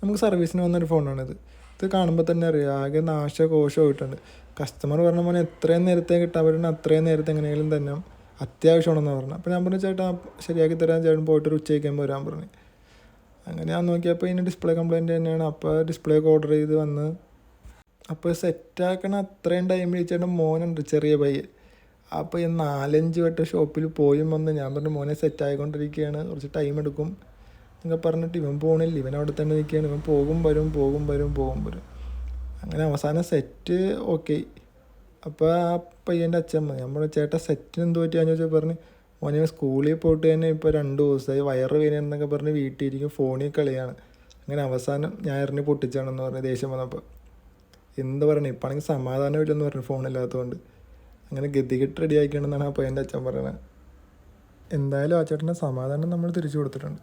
നമുക്ക് സർവീസിന് വന്നൊരു ഫോണാണിത്. ഇത് കാണുമ്പോൾ തന്നെ അറിയാം ആകെ നാശകോശമായിട്ടുണ്ട്. കസ്റ്റമർ പറഞ്ഞ പോലെ എത്രയും നേരത്തെ കിട്ടാൻ പറ്റുന്ന അത്രയും നേരത്തെ എങ്ങനെയെങ്കിലും തന്നെ അത്യാവശ്യമാണെന്ന് പറഞ്ഞു. അപ്പോൾ ഞാൻ പറഞ്ഞു ചേട്ടാ ശരിയാക്കി തരാൻ, ചേട്ടൻ പോയിട്ടൊരു ഉച്ചയ്ക്കുമ്പോൾ വരാൻ പറഞ്ഞു. അങ്ങനെ ഞാൻ നോക്കിയപ്പോൾ ഇതിന് ഡിസ്പ്ലേ കംപ്ലയിൻറ്റ് തന്നെയാണ്. അപ്പോൾ ഡിസ്പ്ലേ ഒക്കെ ഓർഡർ ചെയ്ത് വന്ന് അപ്പോൾ സെറ്റാക്കണ അത്രയും ടൈം ചേട്ടൻ മോനുണ്ട് ചെറിയ പയ്യെ. അപ്പോൾ ഈ 4-5 വട്ടം ഷോപ്പിൽ പോയും വന്ന് ഞാൻ പറഞ്ഞു മോനെ സെറ്റായിക്കൊണ്ടിരിക്കുകയാണ്, കുറച്ച് ടൈം എടുക്കും എന്നൊക്കെ പറഞ്ഞിട്ട് ഇവൻ പോകണില്ല, ഇവൻ അവിടെ തന്നെ നിൽക്കുകയാണ്. ഇവൻ പോകും വരും. അങ്ങനെ അവസാനം സെറ്റ് ഓക്കെ. അപ്പോൾ ആ പയ്യൻ്റെ അച്ഛമ്മ നമ്മുടെ ചേട്ടാ സെറ്റിന് എന്ത് പറ്റിയാന്ന് ചോദിച്ചാൽ പറഞ്ഞ് മോനെ സ്കൂളിൽ പോയിട്ട് തന്നെ ഇപ്പോൾ 2 ദിവസമായി വയറ് വേദനയെന്നൊക്കെ പറഞ്ഞ് വീട്ടിലിരിക്കും, ഫോണിൽ കളിയാണ്. അങ്ങനെ അവസാനം ഞാൻ എറിഞ്ഞ് പൊട്ടിച്ചാണെന്ന് പറഞ്ഞ് ദേഷ്യം വന്നപ്പോൾ. എന്ത് പറയണേ, ഇപ്പാണെങ്കിൽ സമാധാനമില്ലെന്ന് പറഞ്ഞു ഫോണില്ലാത്തതുകൊണ്ട്. അങ്ങനെ ഗതികെട്ട് റെഡി ആക്കിയാണെന്നാണ് ആ പയ്യൻ്റെ അച്ഛൻ പറയണത്. എന്തായാലും ആ ചേട്ടൻ്റെ സമാധാനം നമ്മൾ തിരിച്ചു കൊടുത്തിട്ടുണ്ട്.